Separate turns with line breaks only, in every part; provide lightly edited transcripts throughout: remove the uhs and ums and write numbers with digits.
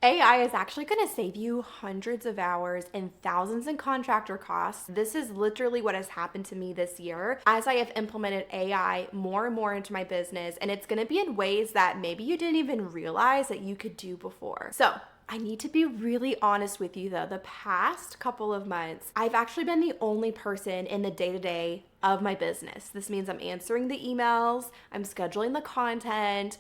AI is actually going to save you hundreds of hours and thousands in contractor costs. This is literally what has happened to me this year as I have implemented AI more and more into my business, and it's going to be in ways that maybe you didn't even realize that you could do before. So, I need to be really honest with you though. The past couple of months, I've actually been the only person in the day to day of my business. This means I'm answering the emails, I'm scheduling the content,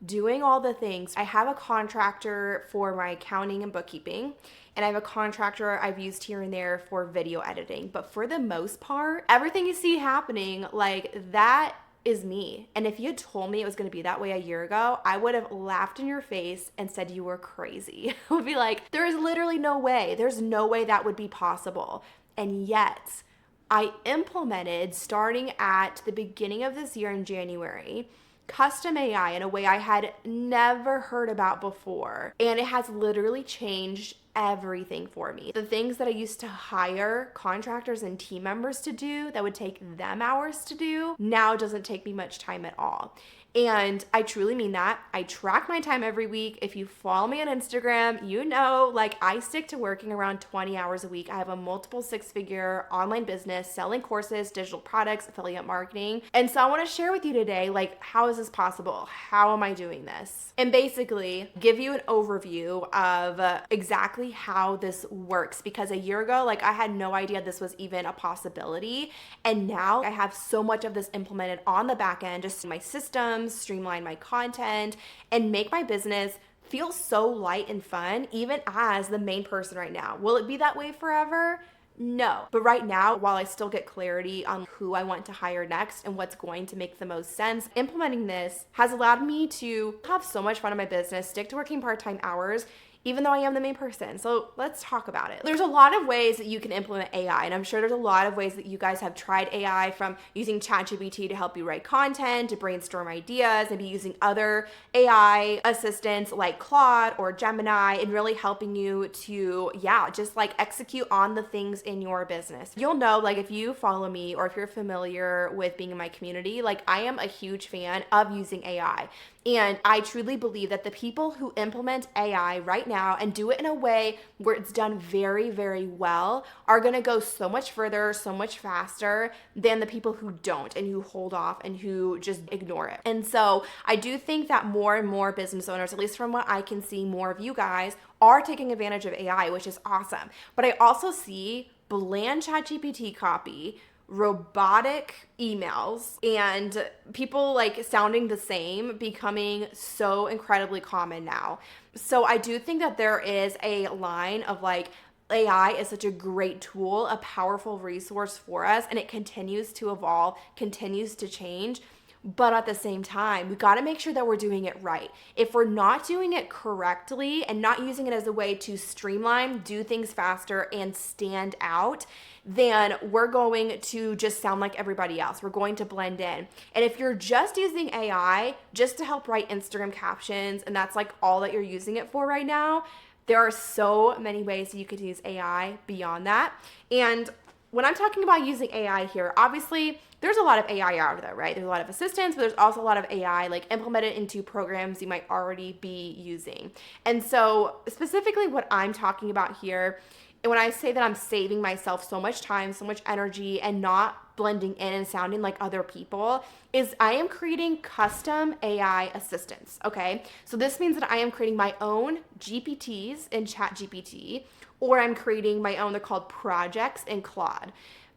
doing all the things. I have a contractor for my accounting and bookkeeping, and I have a contractor I've used here and there for video editing. But for the most part, everything you see happening, like that is me. And if you had told me it was going to be that way a year ago, I would have laughed in your face and said you were crazy. I would be like, there is literally no way. There's no way that would be possible. And yet, I implemented starting at the beginning of this year in January custom AI in a way I had never heard about before. And it has literally changed everything for me. The things that I used to hire contractors and team members to do that would take them hours to do now doesn't take me much time at all. And I truly mean that. I track my time every week. If you follow me on Instagram, you know, like I stick to working around 20 hours a week. I have a multiple six-figure online business selling courses, digital products, affiliate marketing. And so I want to share with you today, like, how is this possible? How am I doing this? And basically give you an overview of exactly how this works, because a year ago, like I had no idea this was even a possibility. And now I have so much of this implemented on the back end, just my systems, streamline my content, and make my business feel so light and fun, even as the main person right now. Will it be that way forever? No. But right now, while I still get clarity on who I want to hire next and what's going to make the most sense, implementing this has allowed me to have so much fun in my business, stick to working part-time hours, even though I am the main person. So let's talk about it. There's a lot of ways that you can implement AI, and I'm sure there's a lot of ways that you guys have tried AI, from using ChatGPT to help you write content, to brainstorm ideas, maybe using other AI assistants like Claude or Gemini, and really helping you to, just like execute on the things in your business. You'll know, like if you follow me or if you're familiar with being in my community, like I am a huge fan of using AI. And I truly believe that the people who implement AI right now and do it in a way where it's done very, very well are going to go so much further, so much faster than the people who don't and who hold off and who just ignore it. And so I do think that more and more business owners, at least from what I can see, more of you guys are taking advantage of AI, which is awesome. But I also see bland ChatGPT copy, robotic emails, and people like sounding the same becoming so incredibly common now. So I do think that there is a line of like, AI is such a great tool, a powerful resource for us, and it continues to evolve, continues to change. But at the same time, we got to make sure that we're doing it right. If we're not doing it correctly and not using it as a way to streamline, do things faster, and stand out, then we're going to just sound like everybody else. We're going to blend in. And if you're just using AI just to help write Instagram captions, and that's like all that you're using it for right now, there are so many ways that you could use AI beyond that. And when I'm talking about using AI here, obviously there's a lot of AI out there, right? There's a lot of assistants, but there's also a lot of AI like implemented into programs you might already be using. And so specifically what I'm talking about here, and when I say that I'm saving myself so much time, so much energy, and not blending in and sounding like other people, is I am creating custom AI assistants, okay? So this means that I am creating my own GPTs in ChatGPT, or I'm creating my own, they're called projects in Claude.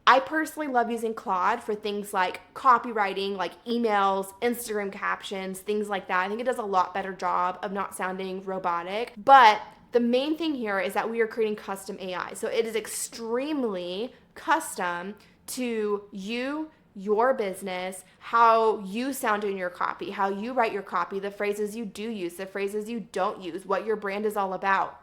I personally love using Claude for things like copywriting, like emails, Instagram captions, things like that. I think it does a lot better job of not sounding robotic. But the main thing here is that we are creating custom AI. So it is extremely custom to you, your business, how you sound in your copy, how you write your copy, the phrases you do use, the phrases you don't use, what your brand is all about.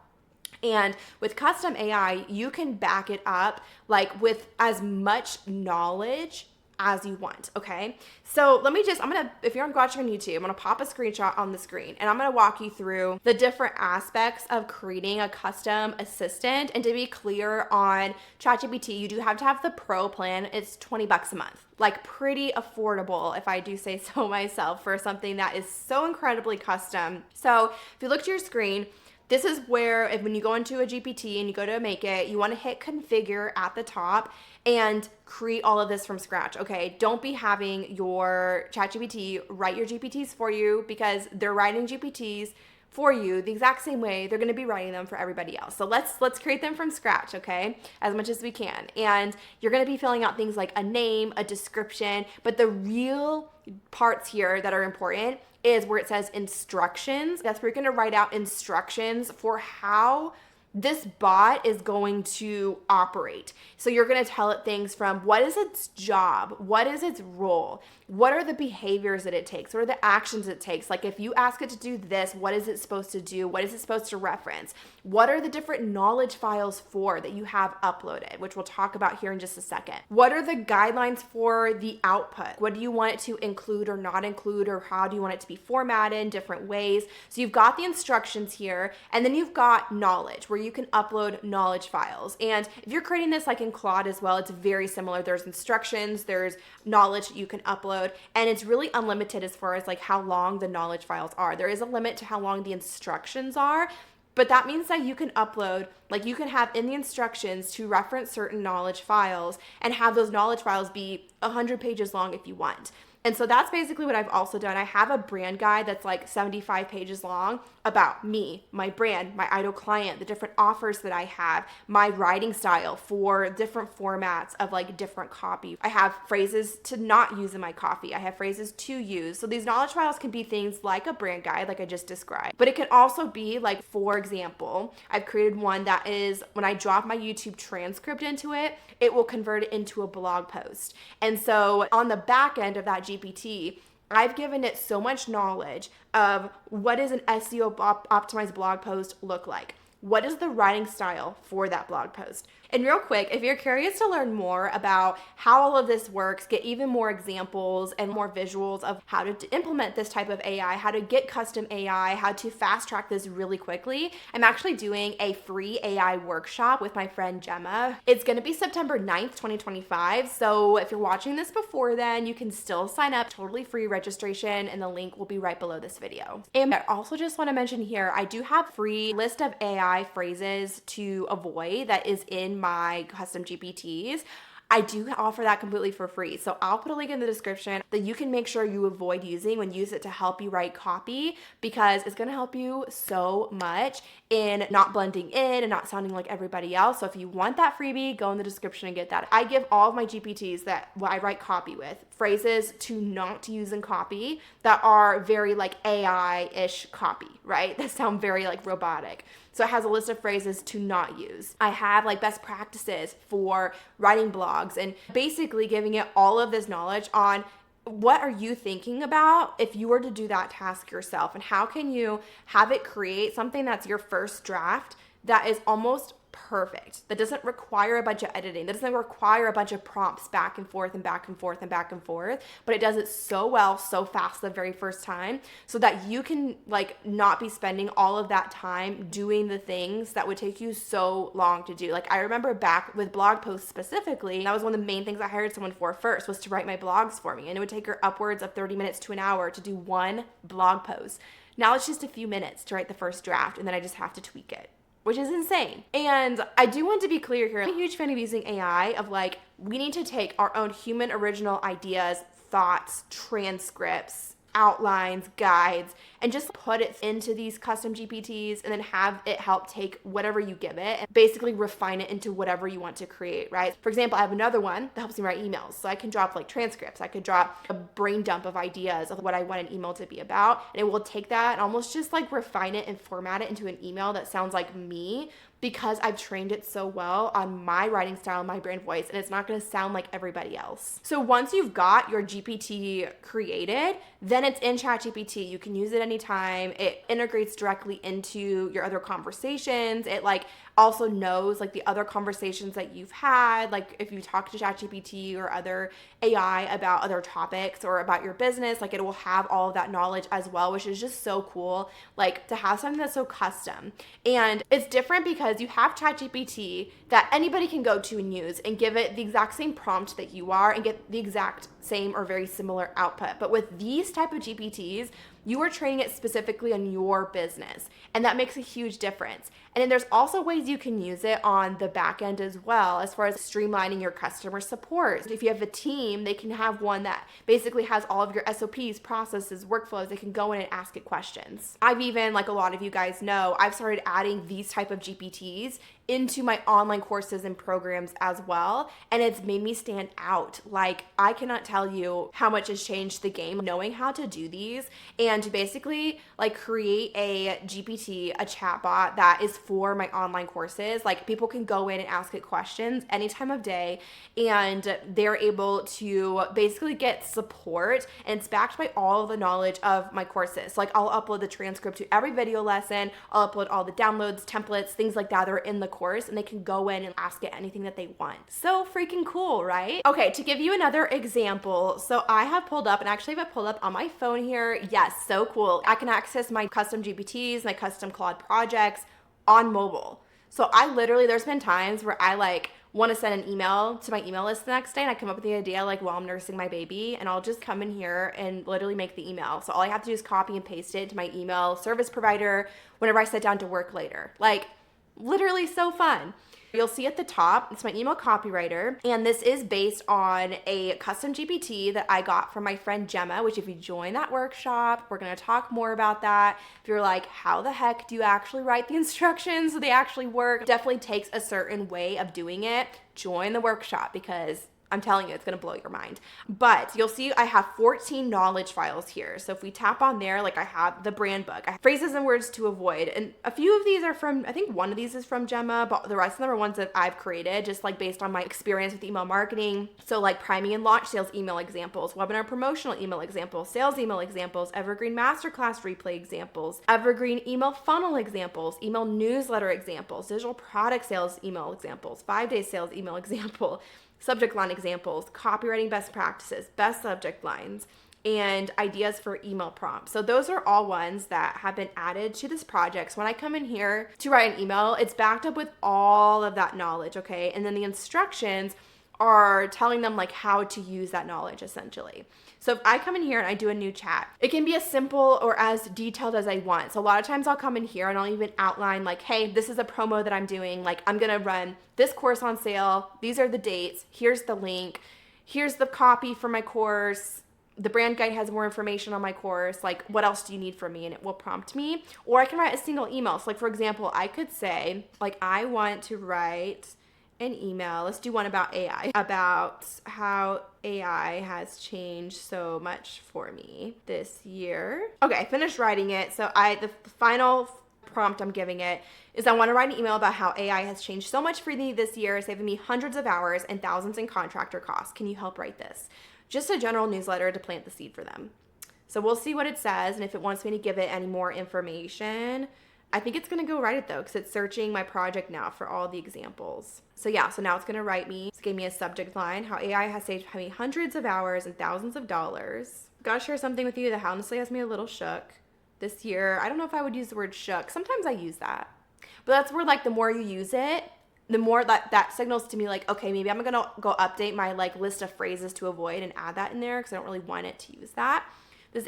And with custom AI, you can back it up like with as much knowledge as you want, okay? So if you're watching on YouTube, I'm gonna pop a screenshot on the screen and I'm gonna walk you through the different aspects of creating a custom assistant. And to be clear on ChatGPT, you do have to have the pro plan. It's $20 a month, like pretty affordable if I do say so myself, for something that is so incredibly custom. So if you look to your screen, this is where when you go into a GPT and you go to make it, you want to hit configure at the top and create all of this from scratch. Okay, don't be having your ChatGPT write your GPTs for you, because they're writing GPTs for you the exact same way they're going to be writing them for everybody else. So let's create them from scratch, okay, as much as we can. And you're going to be filling out things like a name, a description, but the real parts here that are important is where it says instructions. That's where you're going to write out instructions for how this bot is going to operate. So you're going to tell it things from what is its job, what is its role, what are the behaviors that it takes, what are the actions it takes. Like if you ask it to do this, what is it supposed to do? What is it supposed to reference? What are the different knowledge files for that you have uploaded, which we'll talk about here in just a second. What are the guidelines for the output? What do you want it to include or not include, or how do you want it to be formatted in different ways? So you've got the instructions here, and then you've got knowledge, where you can upload knowledge files. And if you're creating this like in Claude as well, it's very similar. There's instructions, there's knowledge that you can upload, and it's really unlimited as far as like how long the knowledge files are. There is a limit to how long the instructions are, but that means that you can upload, like you can have in the instructions to reference certain knowledge files and have those knowledge files be 100 pages long if you want. And so that's basically what I've also done. I have a brand guide that's like 75 pages long about me, my brand, my ideal client, the different offers that I have, my writing style for different formats of like different copy. I have phrases to not use in my copy. I have phrases to use. So these knowledge files can be things like a brand guide, like I just described, but it can also be like, for example, I've created one that is when I drop my YouTube transcript into it, it will convert it into a blog post. And so on the back end of that GPT, I've given it so much knowledge of what does an SEO optimized blog post look like? What is the writing style for that blog post? And real quick, if you're curious to learn more about how all of this works, get even more examples and more visuals of how to implement this type of AI, how to get custom AI, how to fast track this really quickly, I'm actually doing a free AI workshop with my friend Gemma. It's going to be September 9th, 2025. So if you're watching this before then, you can still sign up, totally free registration, and the link will be right below this video. And I also just want to mention here, I do have free list of AI phrases to avoid that is in my custom GPTs. I do offer that completely for free. So I'll put a link in the description that you can make sure you avoid using when you use it to help you write copy, because it's going to help you so much in not blending in and not sounding like everybody else. So if you want that freebie, go in the description and get that. I give all of my GPTs that I write copy with phrases to not use in copy that are very like AI-ish copy, right? That sound very like robotic. So it has a list of phrases to not use. I have like best practices for writing blogs and basically giving it all of this knowledge on what are you thinking about if you were to do that task yourself, and how can you have it create something that's your first draft that is almost perfect, that doesn't require a bunch of editing, that doesn't require a bunch of prompts back and forth and back and forth and back and forth, but it does it so well, so fast the very first time, so that you can like not be spending all of that time doing the things that would take you so long to do. Like I remember back with blog posts specifically, that was one of the main things I hired someone for first, was to write my blogs for me, and it would take her upwards of 30 minutes to an hour to do one blog post. Now it's just a few minutes to write the first draft, and then I just have to tweak it, which is insane. And I do want to be clear here, I'm a huge fan of using AI, of like, we need to take our own human original ideas, thoughts, transcripts, outlines, guides, and just put it into these custom GPTs and then have it help take whatever you give it and basically refine it into whatever you want to create, right? For example, I have another one that helps me write emails. So I can drop like transcripts. I could drop a brain dump of ideas of what I want an email to be about. And it will take that and almost just like refine it and format it into an email that sounds like me, because I've trained it so well on my writing style, my brand voice, and it's not gonna sound like everybody else. So once you've got your GPT created, then it's in ChatGPT. You can use it anytime. It integrates directly into your other conversations. It like also knows like the other conversations that you've had, like if you talk to ChatGPT or other AI about other topics or about your business, like it will have all of that knowledge as well, which is just so cool, like to have something that's so custom. And it's different because you have ChatGPT that anybody can go to and use and give it the exact same prompt that you are and get the exact same or very similar output. But with these type of GPTs, You are training it specifically on your business, and that makes a huge difference. And then there's also ways you can use it on the back end as well, as far as streamlining your customer support. If you have a team, they can have one that basically has all of your SOPs, processes, workflows. They can go in and ask it questions. I've even, like a lot of you guys know, I've started adding these type of GPTs into my online courses and programs as well, and it's made me stand out. Like, I cannot tell you how much has changed the game knowing how to do these and to basically like create a GPT, a chatbot that is for my online courses. Like, people can go in and ask it questions any time of day, and they're able to basically get support, and it's backed by all of the knowledge of my courses. So like, I'll upload the transcript to every video lesson, I'll upload all the downloads, templates, things like that are in the course, and they can go in and ask it anything that they want. So freaking cool, right? Okay, to give you another example, so I have pulled up, and actually have it pulled up on my phone here. Yes, so cool. I can access my custom GPTs, my custom Claude projects on mobile. So I literally, there's been times where I like want to send an email to my email list the next day, and I come up with the idea like while I'm nursing my baby, and I'll just come in here and literally make the email. So all I have to do is copy and paste it to my email service provider whenever I sit down to work later. Like, literally so fun. You'll see at the top, it's my email copywriter, and this is based on a custom GPT that I got from my friend Gemma, which if you join that workshop, we're gonna talk more about that. If you're like, how the heck do you actually write the instructions so they actually work? It definitely takes a certain way of doing it. Join the workshop, because I'm telling you, it's gonna blow your mind. But you'll see I have 14 knowledge files here. So if we tap on there, like I have the brand book, I have phrases and words to avoid. And a few of these are from, I think one of these is from Gemma, but the rest of them are ones that I've created just like based on my experience with email marketing. So like priming and launch sales email examples, webinar promotional email examples, sales email examples, evergreen masterclass replay examples, evergreen email funnel examples, email newsletter examples, digital product sales email examples, 5-day sales email example, subject line examples, copywriting best practices, best subject lines, and ideas for email prompts. So those are all ones that have been added to this project. So when I come in here to write an email, it's backed up with all of that knowledge, okay? And then the instructions are telling them like how to use that knowledge essentially. So if I come in here and I do a new chat, it can be as simple or as detailed as I want. So a lot of times I'll come in here and I'll even outline like, hey, this is a promo that I'm doing. Like, I'm gonna run this course on sale. These are the dates. Here's the link. Here's the copy for my course. The brand guide has more information on my course. Like, what else do you need from me? And it will prompt me. Or I can write a single email. So like, for example, I could say like, I want to write an email. Let's do one about AI, about how AI has changed so much for me this year. Okay, I finished writing it. So the final prompt I'm giving it is I want to write an email about how AI has changed so much for me this year, saving me hundreds of hours and thousands in contractor costs. Can you help write this? Just a general newsletter to plant the seed for them. So we'll see what it says, and if it wants me to give it any more information. I think it's gonna go write it though, because it's searching my project now for all the examples. So yeah, so now it's gonna write me, it's gave me a subject line, how AI has saved me hundreds of hours and thousands of dollars. Gotta share something with you that honestly has me a little shook this year. I don't know if I would use the word shook. Sometimes I use that. But that's where like the more you use it, the more that signals to me like, okay, maybe I'm gonna go update my like list of phrases to avoid and add that in there because I don't really want it to use that. This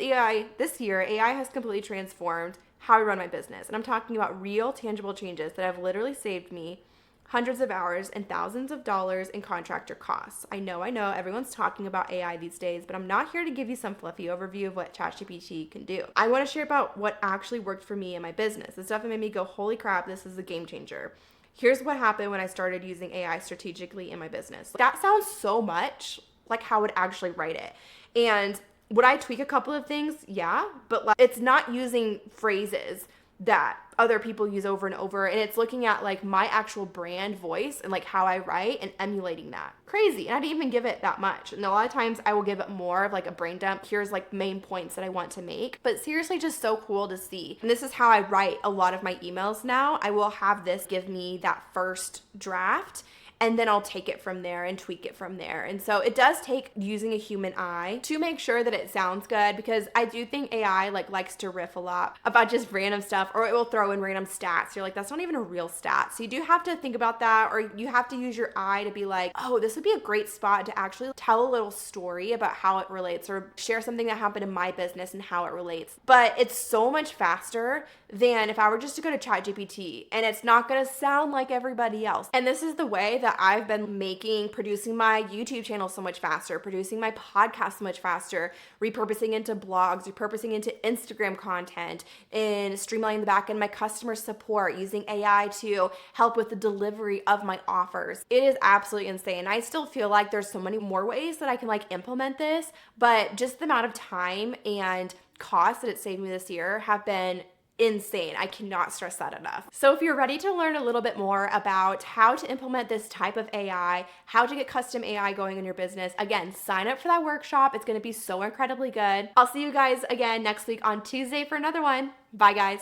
year, AI has completely transformed how I run my business. And I'm talking about real, tangible changes that have literally saved me hundreds of hours and thousands of dollars in contractor costs. I know, everyone's talking about AI these days, but I'm not here to give you some fluffy overview of what ChatGPT can do. I want to share about what actually worked for me in my business. The stuff that made me go, holy crap, this is a game changer. Here's what happened when I started using AI strategically in my business. That sounds so much like how I would actually write it. And would I tweak a couple of things? Yeah, but like, it's not using phrases that other people use over and over, and it's looking at like my actual brand voice and like how I write and emulating that. Crazy. And I didn't even give it that much. And a lot of times I will give it more of like a brain dump. Here's like main points that I want to make. But seriously, just so cool to see. And this is how I write a lot of my emails now. I will have this give me that first draft, and then I'll take it from there and tweak it from there. And so it does take using a human eye to make sure that it sounds good, because I do think AI likes to riff a lot about just random stuff, or it will throw in random stats. You're like, that's not even a real stat. So you do have to think about that, or you have to use your eye to be like, oh, this would be a great spot to actually tell a little story about how it relates, or share something that happened in my business and how it relates. But it's so much faster than if I were just to go to ChatGPT, and it's not going to sound like everybody else. And this is the way that I've been producing my YouTube channel so much faster, producing my podcast so much faster, repurposing into blogs, repurposing into Instagram content, and streamlining the back end, my customer support, using AI to help with the delivery of my offers. It is absolutely insane. I still feel like there's so many more ways that I can implement this, but just the amount of time and cost that it saved me this year have been insane. I cannot stress that enough. So if you're ready to learn a little bit more about how to implement this type of AI, how to get custom AI going in your business, again, sign up for that workshop. It's going to be so incredibly good. I'll see you guys again next week on Tuesday for another one. Bye, guys.